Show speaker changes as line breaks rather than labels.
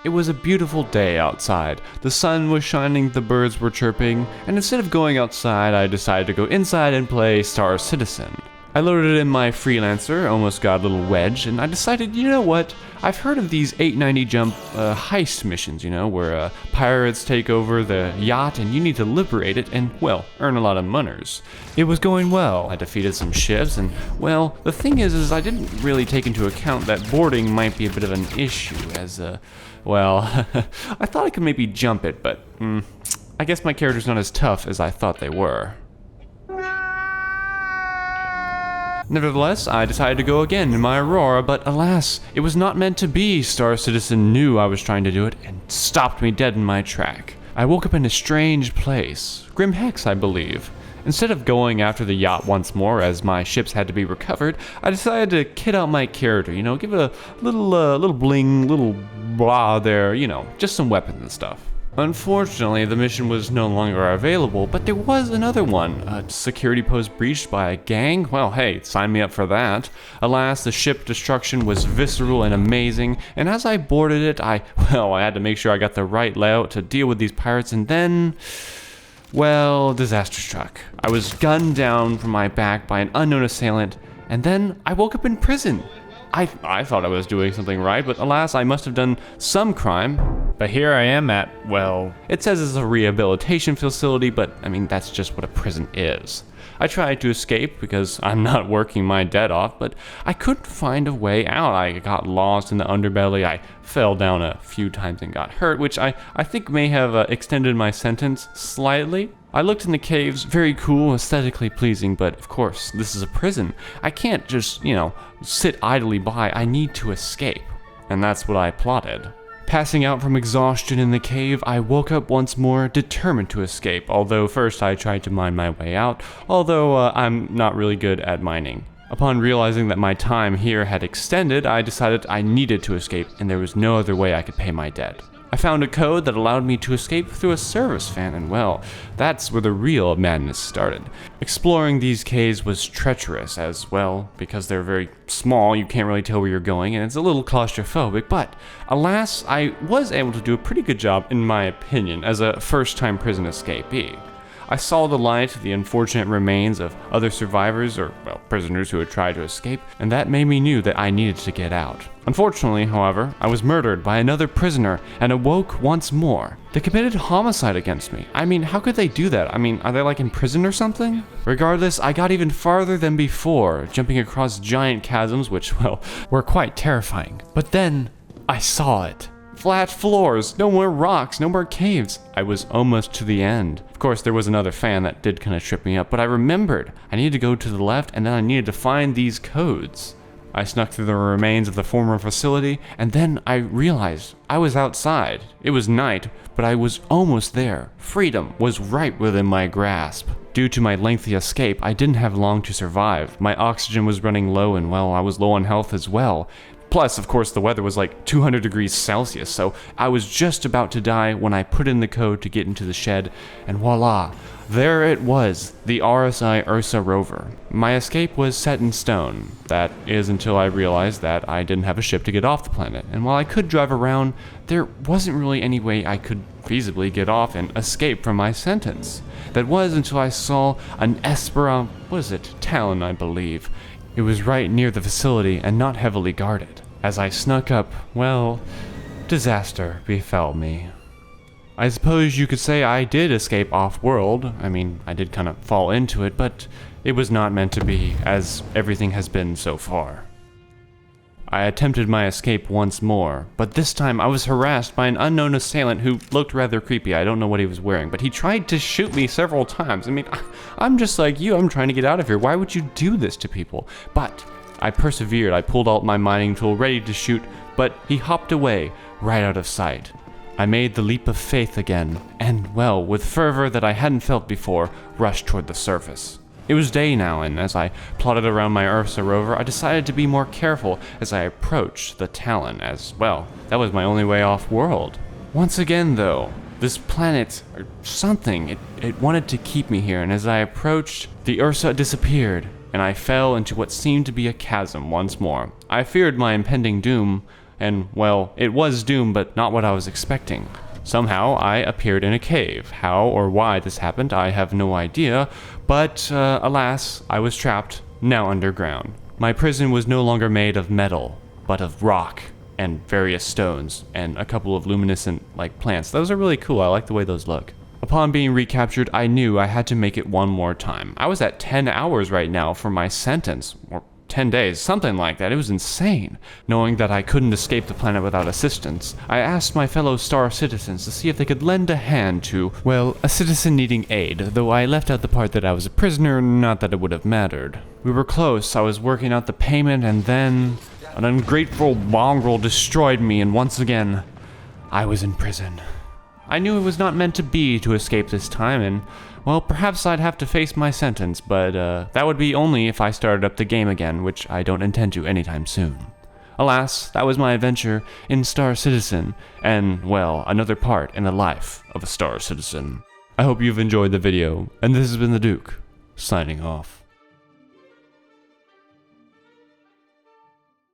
It was a beautiful day outside. The sun was shining, the birds were chirping, and instead of going outside, I decided to go inside and play Star Citizen. I loaded in my freelancer, almost got a little wedge, and I decided, you know what? I've heard of these 890 jump heist missions, where pirates take over the yacht and you need to liberate it and, well, earn a lot of moneys. It was going well. I defeated some ships and, well, the thing is I didn't really take into account that boarding might be a bit of an issue as, well, I thought I could maybe jump it, but I guess my character's not as tough as I thought they were. Nevertheless, I decided to go again in my Aurora, but alas, it was not meant to be. Star Citizen knew I was trying to do it and stopped me dead in my track. I woke up in a strange place, Grim Hex, I believe. Instead of going after the yacht once more, as my ships had to be recovered, I decided to kit out my character, give it a little bling, little blah there, just some weapons and stuff. Unfortunately, the mission was no longer available, but there was another one. A security post breached by a gang? Well, hey, sign me up for that. Alas, the ship destruction was visceral and amazing, and as I boarded it, I had to make sure I got the right layout to deal with these pirates, and then, well, disaster struck. I was gunned down from my back by an unknown assailant, and then I woke up in prison. I thought I was doing something right, but alas, I must have done some crime. But here I am at, well, it says it's a rehabilitation facility, but I mean, that's just what a prison is. I tried to escape because I'm not working my debt off, but I couldn't find a way out. I got lost in the underbelly. I fell down a few times and got hurt, which I think may have extended my sentence slightly. I looked in the caves, very cool, aesthetically pleasing, but of course, this is a prison. I can't just, sit idly by. I need to escape. And that's what I plotted. Passing out from exhaustion in the cave, I woke up once more, determined to escape, although first I tried to mine my way out, although I'm not really good at mining. Upon realizing that my time here had extended, I decided I needed to escape, and there was no other way I could pay my debt. I found a code that allowed me to escape through a service fan, and well, that's where the real madness started. Exploring these caves was treacherous as well, because they're very small, you can't really tell where you're going, and it's a little claustrophobic, but alas, I was able to do a pretty good job, in my opinion, as a first-time prison escapee. I saw the light, the unfortunate remains of other survivors, or, well, prisoners who had tried to escape, and that made me know that I needed to get out. Unfortunately, however, I was murdered by another prisoner and awoke once more. They committed homicide against me. I mean, how could they do that? I mean, are they like in prison or something? Regardless, I got even farther than before, jumping across giant chasms, which, well, were quite terrifying. But then, I saw it. Flat floors, no more rocks, no more caves. I was almost to the end. Of course, there was another fan that did kind of trip me up, but I remembered I needed to go to the left and then I needed to find these codes. I snuck through the remains of the former facility, and then I realized I was outside. It was night, but I was almost there. Freedom was right within my grasp. Due to my lengthy escape, I didn't have long to survive. My oxygen was running low, and well, I was low on health as well. Plus, of course, the weather was like 200 degrees Celsius, so I was just about to die when I put in the code to get into the shed, and voila, there it was, the RSI Ursa rover. My escape was set in stone. That is until I realized that I didn't have a ship to get off the planet, and while I could drive around, there wasn't really any way I could feasibly get off and escape from my sentence. That was until I saw an Talon, I believe. It was right near the facility and not heavily guarded. As I snuck up, well, disaster befell me. I suppose you could say I did escape off-world. I mean, I did kind of fall into it, but it was not meant to be, as everything has been so far. I attempted my escape once more, but this time I was harassed by an unknown assailant who looked rather creepy. I don't know what he was wearing, but he tried to shoot me several times. I mean, I'm just like you, I'm trying to get out of here. Why would you do this to people? But I persevered. I pulled out my mining tool ready to shoot, but he hopped away right out of sight. I made the leap of faith again, and, well, with fervor that I hadn't felt before, rushed toward the surface. It was day now, and as I plodded around my Ursa rover, I decided to be more careful as I approached the Talon, as, well, that was my only way off-world. Once again, though, this planet, or something, it wanted to keep me here, and as I approached, the Ursa disappeared, and I fell into what seemed to be a chasm once more. I feared my impending doom, And, well, it was doom, but not what I was expecting. Somehow, I appeared in a cave. How or why this happened, I have no idea, but, alas, I was trapped, now underground. My prison was no longer made of metal, but of rock, and various stones, and a couple of luminescent, plants. Those are really cool, I like the way those look. Upon being recaptured, I knew I had to make it one more time. I was at 10 hours right now for my sentence, or 10 days, something like that. It was insane. Knowing that I couldn't escape the planet without assistance, I asked my fellow star citizens to see if they could lend a hand to, well, a citizen needing aid, though I left out the part that I was a prisoner, not that it would have mattered. We were close, I was working out the payment, and then an ungrateful mongrel destroyed me, and once again, I was in prison. I knew it was not meant to be to escape this time, and, well, perhaps I'd have to face my sentence, but that would be only if I started up the game again, which I don't intend to anytime soon. Alas, that was my adventure in Star Citizen, and, well, another part in the life of a Star Citizen. I hope you've enjoyed the video, and this has been the Duke, signing off.